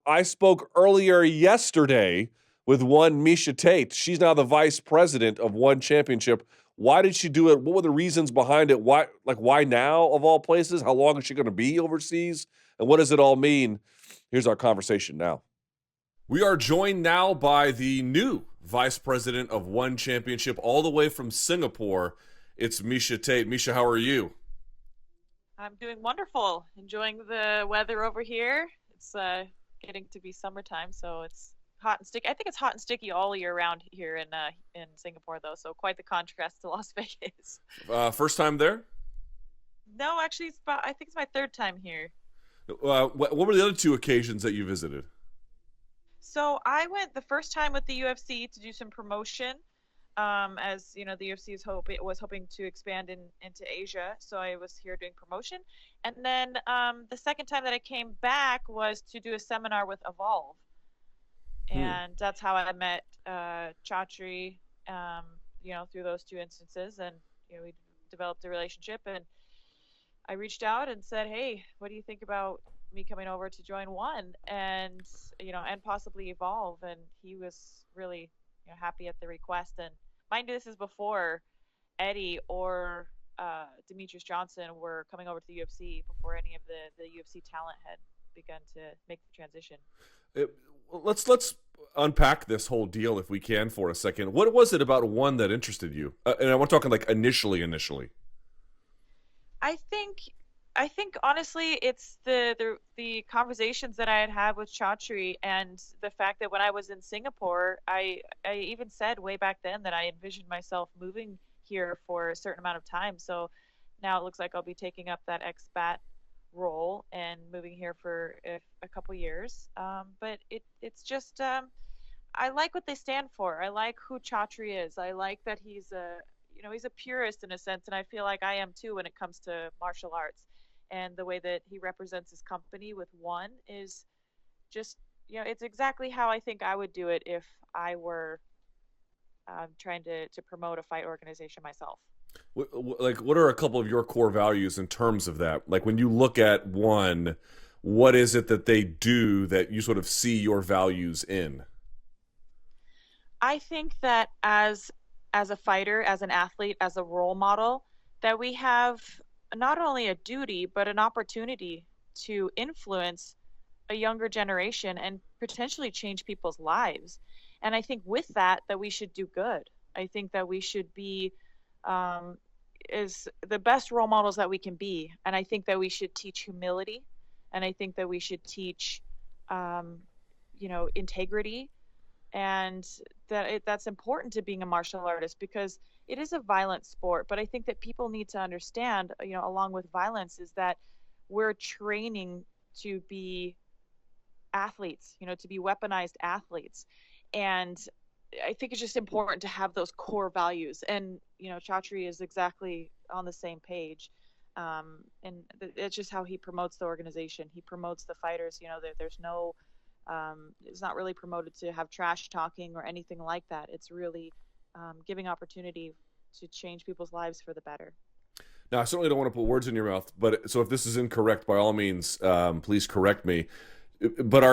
I spoke earlier yesterday with one Miesha Tate. She's now the vice president of One Championship. Why did she do it? What were the reasons behind it? Why now of all places? How long is she going to be overseas? And what does it all mean? Here's our conversation now. We are joined now by the new vice president of One Championship, all the way from Singapore. It's Miesha Tate. Miesha, how are you? I'm doing wonderful. Enjoying the weather over here. It's getting to be summertime, so it's hot and sticky. I think it's hot and sticky all year round here in Singapore, though. So quite the contrast to Las Vegas. First time there? No, actually, I think it's my third time here. What were the other two occasions that you visited? So I went the first time with the UFC to do some promotion. As you know, the UFC was hoping to expand into Asia, so I was here doing promotion. And then the second time that I came back was to do a seminar with Evolve, and that's how I met Chatri. Through those two instances, and we developed a relationship. And I reached out and said, "Hey, what do you think about me coming over to join One and and possibly Evolve?" And he was really happy at the request. And mind you, this is before Eddie or Demetrius Johnson were coming over to the UFC, before any of the UFC talent had begun to make the transition. Let's unpack this whole deal if we can for a second. What was it about One that interested you? And I'm talking like initially. I think honestly, it's the conversations that I had with Chatri, and the fact that when I was in Singapore, I even said way back then that I envisioned myself moving here for a certain amount of time. So now it looks like I'll be taking up that expat role and moving here for a couple years. But it's just I like what they stand for. I like who Chatri is. I like that he's a purist in a sense, and I feel like I am too when it comes to martial arts. And the way that he represents his company with One is just, it's exactly how I think I would do it if I were trying to promote a fight organization myself. What are a couple of your core values in terms of that? Like when you look at One, what is it that they do that you sort of see your values in? I think that as a fighter, as an athlete, as a role model, that we have not only a duty but an opportunity to influence a younger generation and potentially change people's lives. And I think with that we should do good. I think that we should be is the best role models that we can be. And I think that we should teach humility, and I think that we should teach integrity, and that's important to being a martial artist, because it is a violent sport. But I think that people need to understand, along with violence, is that we're training to be athletes, to be weaponized athletes. And I think it's just important to have those core values. And Chatri is exactly on the same page. And it's just how he promotes the organization. He promotes the fighters. There's no it's not really promoted to have trash talking or anything like that. It's really giving opportunity to change people's lives for the better. Now, I certainly don't want to put words in your mouth, but so if this is incorrect, by all means, please correct me. But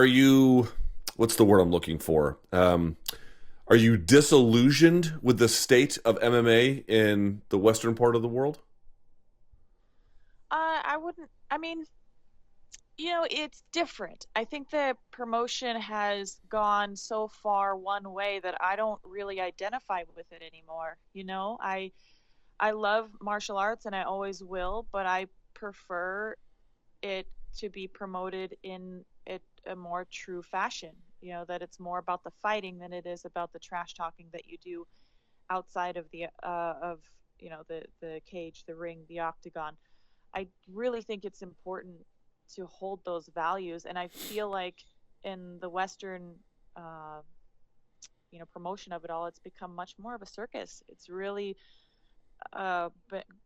what's the word I'm looking for? Are you disillusioned with the state of MMA in the Western part of the world? I wouldn't, I mean, it's different. I think the promotion has gone so far one way that I don't really identify with it anymore. I love martial arts and I always will, but I prefer it to be promoted in a more true fashion. That it's more about the fighting than it is about the trash talking that you do outside of the cage, the ring, the octagon. I really think it's important to hold those values. And I feel like in the Western, promotion of it all, it's become much more of a circus. It's really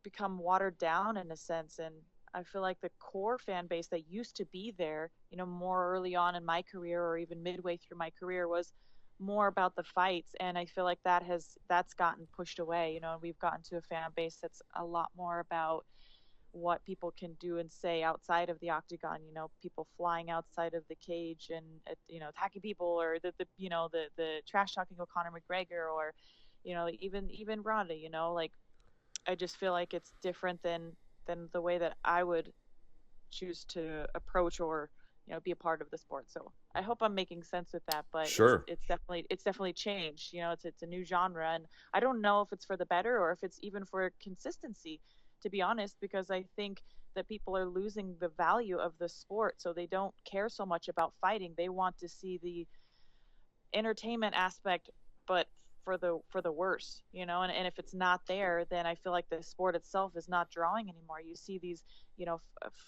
become watered down in a sense. And I feel like the core fan base that used to be there, more early on in my career or even midway through my career, was more about the fights. And I feel like that's gotten pushed away, and we've gotten to a fan base that's a lot more about what people can do and say outside of the octagon, people flying outside of the cage and attacking people, or the trash talking of Conor McGregor, or even Ronda, like, I just feel like it's different than the way that I would choose to approach or be a part of the sport. So I hope I'm making sense with that, but it's Sure. it's definitely it's definitely changed. It's a new genre, and I don't know if it's for the better or if it's even for consistency, to be honest, because I think that people are losing the value of the sport, so they don't care so much about fighting. They want to see the entertainment aspect, but for the worse, and if it's not there, then I feel like the sport itself is not drawing anymore. You see these,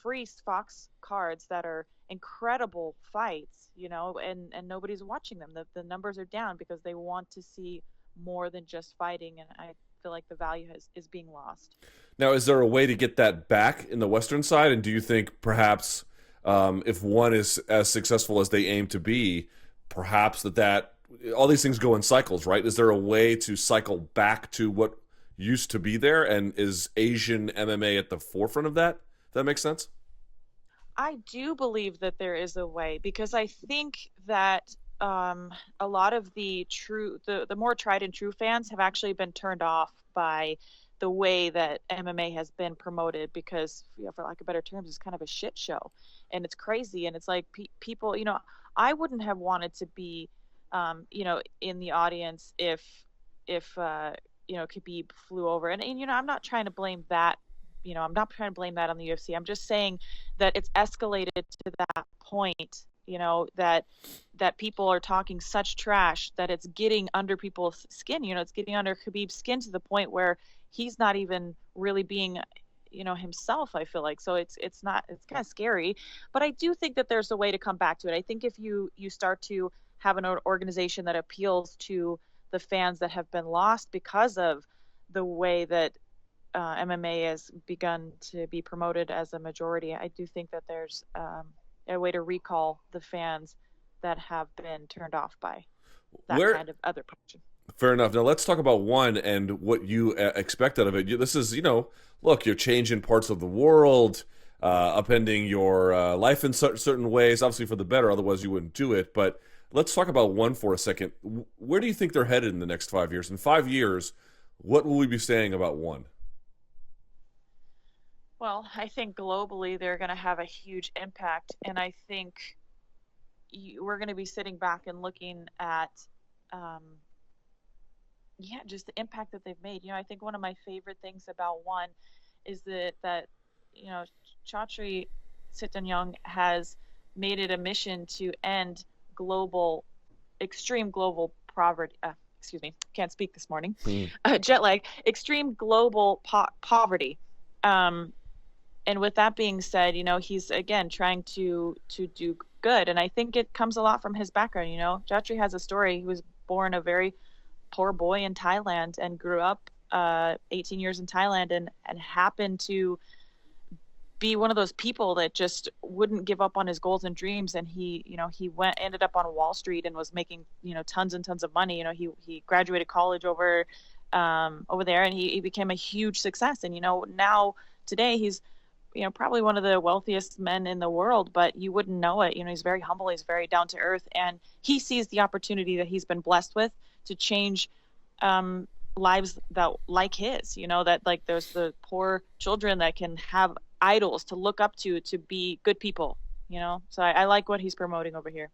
free Fox cards that are incredible fights, and nobody's watching them. The numbers are down because they want to see more than just fighting, and I feel like the value is being lost. Now, is there a way to get that back in the Western side? And do you think perhaps if one is as successful as they aim to be, perhaps that all these things go in cycles, right? Is there a way to cycle back to what used to be there? And is Asian MMA at the forefront of that? That makes sense? I do believe that there is a way, because I think that a lot of the more tried and true fans have actually been turned off by the way that MMA has been promoted, because, for lack of better terms, it's kind of a shit show, and it's crazy, and it's like people, I wouldn't have wanted to be, in the audience if Khabib flew over, and I'm not trying to blame that. I'm not trying to blame that on the UFC. I'm just saying that it's escalated to that point, that people are talking such trash that it's getting under people's skin. It's getting under Khabib's skin to the point where he's not even really being, himself, I feel like. So it's kind of scary, but I do think that there's a way to come back to it. I think if you start to have an organization that appeals to the fans that have been lost because of the way that MMA has begun to be promoted as a majority, I do think that there's a way to recall the fans that have been turned off by that Where kind of other promotion. Fair enough. Now let's talk about one and what you expect out of it. This is, look, you're changing parts of the world, upending your life in certain ways, obviously for the better, otherwise you wouldn't do it. But let's talk about one for a second. Where do you think they're headed in the next 5 years? In 5 years, what will we be saying about one? Well, I think globally they're going to have a huge impact, and I think we're going to be sitting back and looking at, um, yeah, just the impact that they've made. I think one of my favorite things about one is that you know Chatri Sitanyong has made it a mission to end global, extreme global poverty. Excuse me, can't speak this morning. Hmm. Jet lag. Extreme global poverty. Um, and with that being said, he's again trying to do good, and I think it comes a lot from his background. Chatri has a story. He was born a very poor boy in Thailand and grew up 18 years in Thailand, and happened to be one of those people that just wouldn't give up on his goals and dreams. And he ended up on Wall Street and was making tons and tons of money. He graduated college over there, and he became a huge success. And now today he's probably one of the wealthiest men in the world, but you wouldn't know it. He's very humble, he's very down to earth, and he sees the opportunity that he's been blessed with to change lives that like his. That, like, there's the poor children that can have idols to look up to be good people. So I like what he's promoting over here.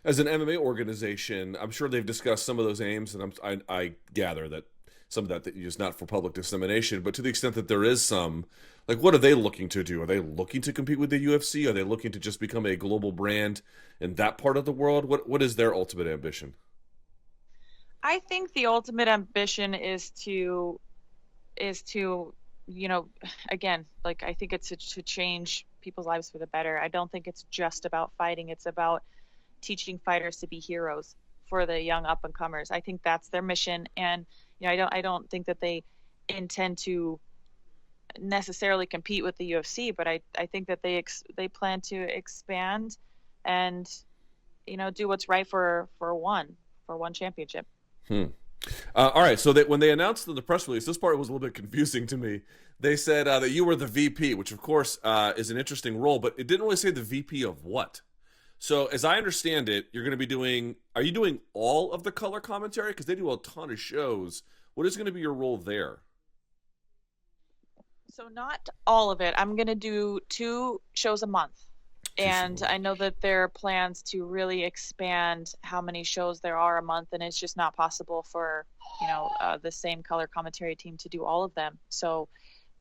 As an MMA organization, I'm sure they've discussed some of those aims, and I gather that some of that is not for public dissemination. But to the extent that there is some, like, what are they looking to do? Are they looking to compete with the UFC? Are they looking to just become a global brand in that part of the world? What is their ultimate ambition? I think the ultimate ambition is to again, like, I think it's to change people's lives for the better. I don't think it's just about fighting. It's about teaching fighters to be heroes for the young up and comers. I think that's their mission, and I don't think that they intend to necessarily compete with the UFC, but I think that they plan to expand and do what's right for one championship. Hmm. All right. So that when they announced the press release, this part was a little bit confusing to me. They said that you were the VP, which of course is an interesting role, but it didn't really say the VP of what. So as I understand it, you're going to be doing. Are you doing all of the color commentary? Because they do a ton of shows. What is going to be your role there? So not all of it. I'm going to do 2 shows a month. Two shows. And I know that there are plans to really expand how many shows there are a month, and it's just not possible for, the same color commentary team to do all of them. So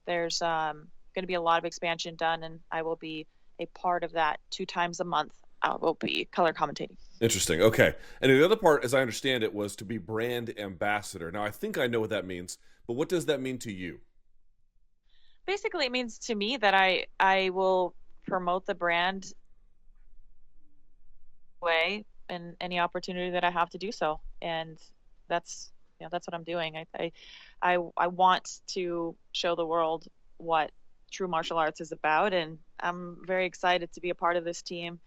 there's going to be a lot of expansion done, and I will be a part of that 2 times a month. I will be color commentating. Interesting. Okay. And the other part, as I understand it, was to be brand ambassador. Now, I think I know what that means, but what does that mean to you? Basically, it means to me that I will promote the brand way in any opportunity that I have to do so, and that's that's what I'm doing. I want to show the world what true martial arts is about, and I'm very excited to be a part of this team.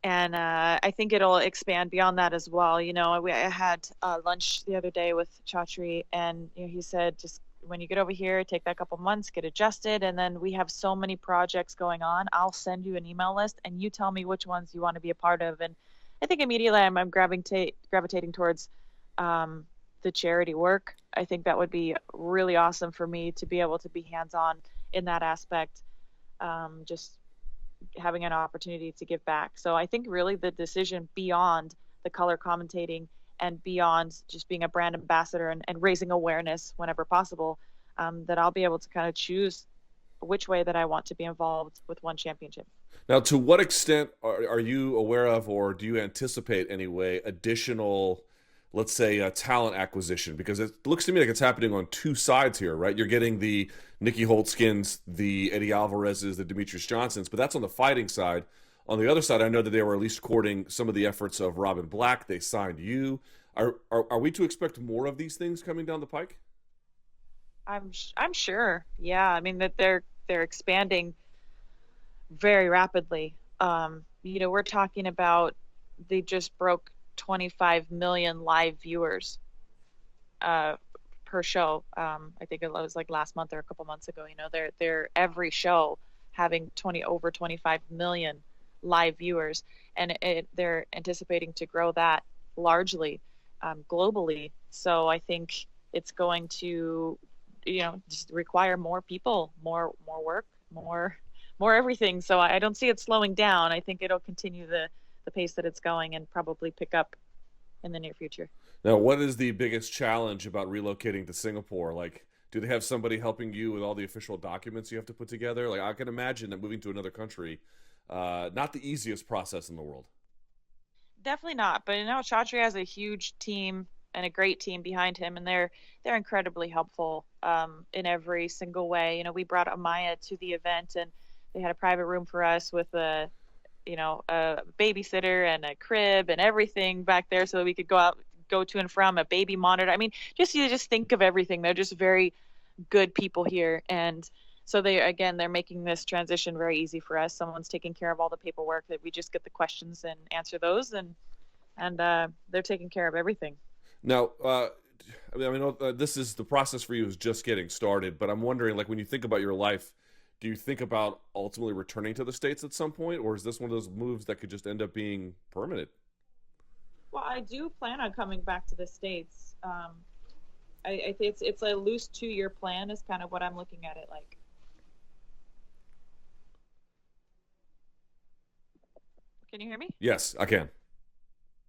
And I think it'll expand beyond that as well. I had lunch the other day with Chatri, and he said, just when you get over here, take that couple months, get adjusted, and then we have so many projects going on. I'll send you an email list, and you tell me which ones you want to be a part of. And I think immediately I'm gravitating towards the charity work. I think that would be really awesome for me to be able to be hands-on in that aspect. Just having an opportunity to give back. So I think really the decision beyond the color commentating and beyond just being a brand ambassador and raising awareness whenever possible, that I'll be able to kind of choose which way that I want to be involved with one championship. Now, to what extent are you aware of, or do you anticipate anyway, additional, let's say, talent acquisition? Because it looks to me like it's happening on two sides here, right? You're getting the Nikki Holtzkins, the Eddie Alvarez's, the Demetrius Johnsons, but that's on the fighting side. On the other side, I know that they were at least courting some of the efforts of Robin Black. They signed you. Are we to expect more of these things coming down the pike? I'm sure. Yeah, I mean that they're expanding very rapidly. We're talking about they just broke 25 million live viewers per show. I think it was like last month or a couple months ago. They're every show having over 25 million live viewers, and they're anticipating to grow that largely globally. So I think it's going to, just require more people, more work, more everything. So I don't see it slowing down. I think it'll continue the pace that it's going and probably pick up in the near future. Now, what is the biggest challenge about relocating to Singapore? Like, do they have somebody helping you with all the official documents you have to put together? Like, I can imagine that moving to another country, not the easiest process in the world. Definitely not. But Chatri has a huge team and a great team behind him, and they're incredibly helpful in every single way. We brought Amaya to the event, and they had a private room for us with a babysitter and a crib and everything back there so that we could go to and from, a baby monitor. I mean, you just think of everything. They're just very good people here. And so they're making this transition very easy for us. Someone's taking care of all the paperwork, that we just get the questions and answer those, and they're taking care of everything. Now, this is the process for you is just getting started, but I'm wondering, like, when you think about your life, do you think about ultimately returning to the States at some point, or is this one of those moves that could just end up being permanent? Well, I do plan on coming back to the States. I think it's a loose 2-year plan is kind of what I'm looking at it like. Can you hear me? Yes, I can.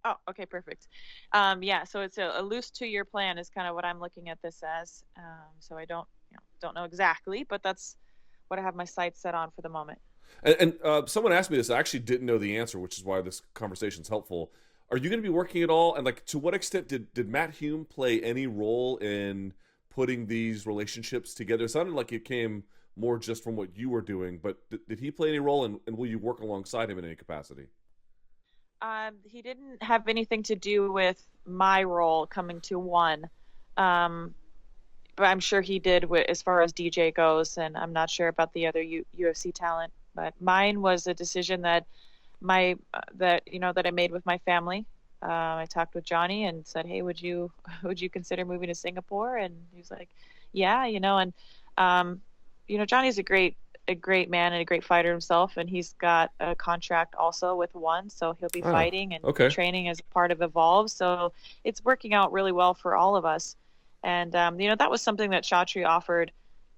Oh, okay, perfect. Yeah, so it's a loose 2-year plan is kind of what I'm looking at this as. So I don't know exactly, but that's what I have my sights set on for the moment. And someone asked me this. I actually didn't know the answer, which is why this conversation is helpful. Are you going to be working at all? And like, to what extent did Matt Hume play any role in putting these relationships together? It sounded like it came more just from what you were doing, but did he play any role, and will you work alongside him in any capacity? He didn't have anything to do with my role coming to one. But I'm sure he did as far as DJ goes, and I'm not sure about the other UFC talent. But mine was a decision that that I made with my family. I talked with Johnny and said, "Hey, would you consider moving to Singapore?" And he was like, "Yeah, and Johnny's a great man and a great fighter himself, and he's got a contract also with One, so he'll be Oh, fighting and okay. training as part of Evolve. So it's working out really well for all of us. And that was something that Chatri offered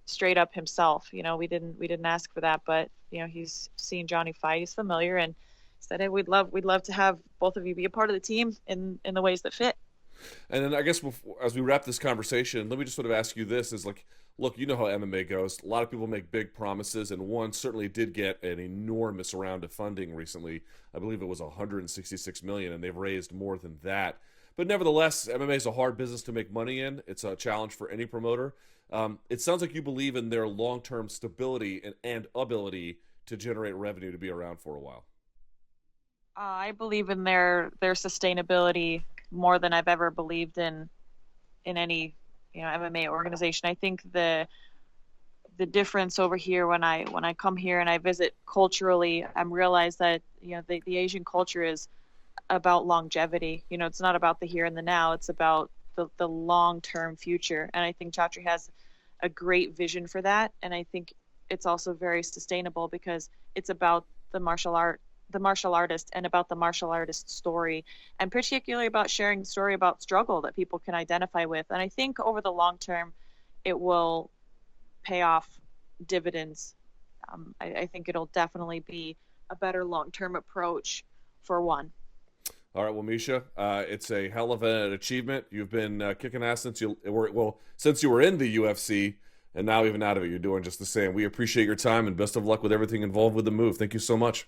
straight up himself. We didn't ask for that, but he's seen Johnny fight. He's familiar and said, "Hey, we'd love to have both of you be a part of the team in the ways that fit." And then I guess as we wrap this conversation, let me just sort of ask you this: is like, look, you know how MMA goes. A lot of people make big promises, and One certainly did get an enormous round of funding recently. I believe it was 166 million, and they've raised more than that. But nevertheless, MMA is a hard business to make money in. It's a challenge for any promoter. It sounds like you believe in their long-term stability and ability to generate revenue to be around for a while. I believe in their sustainability more than I've ever believed in any MMA organization. I think the difference over here when I come here and I visit culturally, I'm realized that the Asian culture is about longevity. It's not about the here and the now. It's about the long term future. And I think Chatri has a great vision for that. And I think it's also very sustainable because it's about the martial artist, and about the martial artist story, and particularly about sharing the story about struggle that people can identify with. And I think over the long term, it will pay off dividends. I think it'll definitely be a better long term approach for One. All right, well, Miesha, it's a hell of an achievement. You've been kicking ass since you were in the UFC, and now even out of it, you're doing just the same. We appreciate your time and best of luck with everything involved with the move. Thank you so much.